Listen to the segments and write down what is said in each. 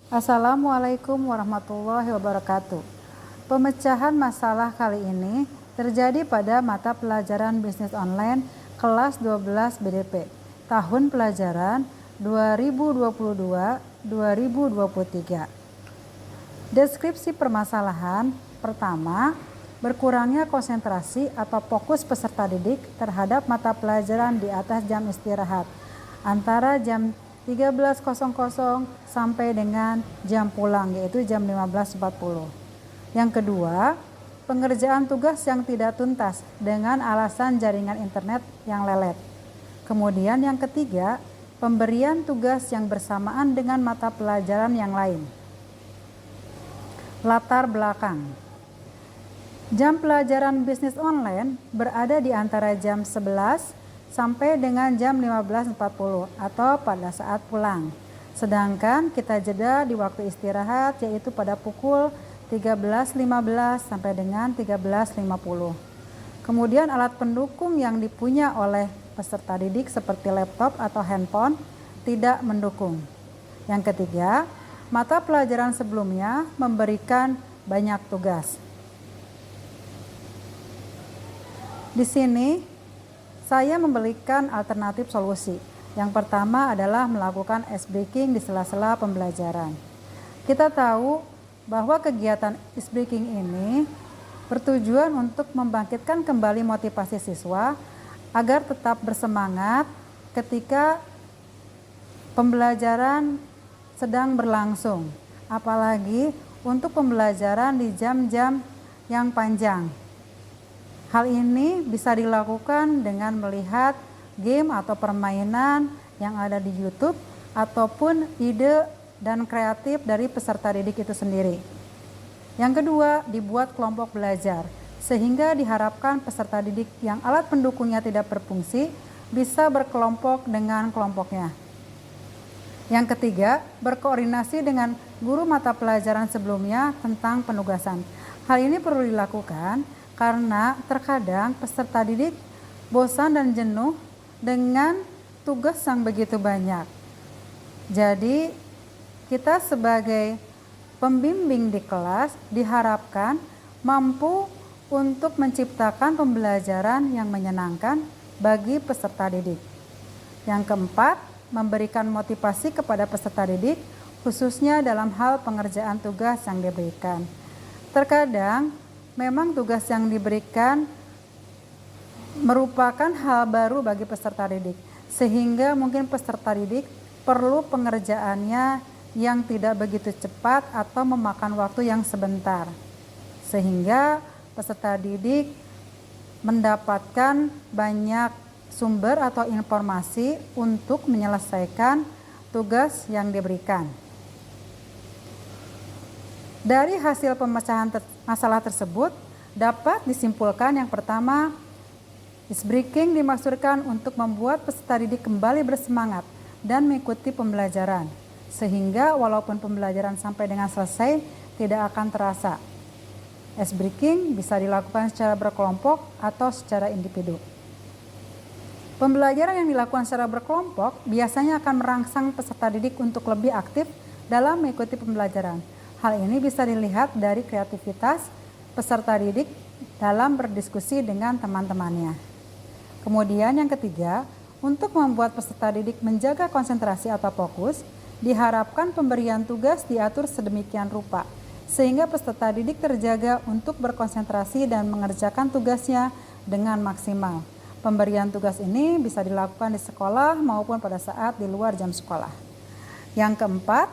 Assalamualaikum warahmatullahi wabarakatuh. Pemecahan masalah kali ini terjadi pada mata pelajaran bisnis online kelas 12 BDP, tahun pelajaran 2022-2023. Deskripsi permasalahan pertama, berkurangnya konsentrasi atau fokus peserta didik terhadap mata pelajaran di atas jam istirahat antara jam 13.00 sampai dengan jam pulang, yaitu jam 15.40. Yang kedua, pengerjaan tugas yang tidak tuntas dengan alasan jaringan internet yang lelet. Kemudian yang ketiga, pemberian tugas yang bersamaan dengan mata pelajaran yang lain. Latar belakang. Jam pelajaran bisnis online berada di antara jam 11 sampai dengan jam 15.40 atau pada saat pulang. Sedangkan kita jeda di waktu istirahat yaitu pada pukul 13.15 sampai dengan 13.50. Kemudian alat pendukung yang dipunya oleh peserta didik seperti laptop atau handphone tidak mendukung. Yang ketiga, mata pelajaran sebelumnya memberikan banyak tugas. Di sini saya memberikan alternatif solusi. Yang pertama adalah melakukan ice breaking di sela-sela pembelajaran. Kita tahu bahwa kegiatan ice breaking ini bertujuan untuk membangkitkan kembali motivasi siswa agar tetap bersemangat ketika pembelajaran sedang berlangsung, apalagi untuk pembelajaran di jam-jam yang panjang. Hal ini bisa dilakukan dengan melihat game atau permainan yang ada di YouTube ataupun ide dan kreatif dari peserta didik itu sendiri. Yang kedua, dibuat kelompok belajar sehingga diharapkan peserta didik yang alat pendukungnya tidak berfungsi bisa berkelompok dengan kelompoknya. Yang ketiga, berkoordinasi dengan guru mata pelajaran sebelumnya tentang penugasan. Hal ini perlu dilakukan karena terkadang peserta didik bosan dan jenuh dengan tugas yang begitu banyak. Jadi kita sebagai pembimbing di kelas diharapkan mampu untuk menciptakan pembelajaran yang menyenangkan bagi peserta didik. Yang keempat, memberikan motivasi kepada peserta didik khususnya dalam hal pengerjaan tugas yang diberikan. Terkadang memang tugas yang diberikan merupakan hal baru bagi peserta didik, sehingga mungkin peserta didik perlu pengerjaannya yang tidak begitu cepat atau memakan waktu yang sebentar, sehingga peserta didik mendapatkan banyak sumber atau informasi untuk menyelesaikan tugas yang diberikan. Dari hasil pemecahan masalah tersebut dapat disimpulkan yang pertama, ice breaking dimaksudkan untuk membuat peserta didik kembali bersemangat dan mengikuti pembelajaran, sehingga walaupun pembelajaran sampai dengan selesai tidak akan terasa. Ice breaking bisa dilakukan secara berkelompok atau secara individu. Pembelajaran yang dilakukan secara berkelompok biasanya akan merangsang peserta didik untuk lebih aktif dalam mengikuti pembelajaran. Hal ini bisa dilihat dari kreativitas peserta didik dalam berdiskusi dengan teman-temannya. Kemudian yang ketiga, untuk membuat peserta didik menjaga konsentrasi atau fokus, diharapkan pemberian tugas diatur sedemikian rupa, sehingga peserta didik terjaga untuk berkonsentrasi dan mengerjakan tugasnya dengan maksimal. Pemberian tugas ini bisa dilakukan di sekolah maupun pada saat di luar jam sekolah. Yang keempat,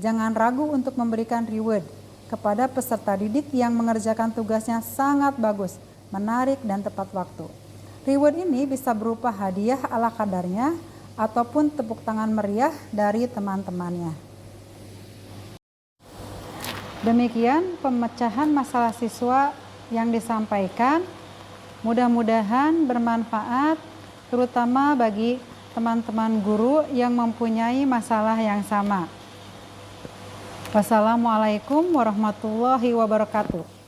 jangan ragu untuk memberikan reward kepada peserta didik yang mengerjakan tugasnya sangat bagus, menarik, dan tepat waktu. Reward ini bisa berupa hadiah ala kadarnya ataupun tepuk tangan meriah dari teman-temannya. Demikian pemecahan masalah siswa yang disampaikan. Mudah-mudahan bermanfaat, terutama bagi teman-teman guru yang mempunyai masalah yang sama. Wassalamualaikum warahmatullahi wabarakatuh.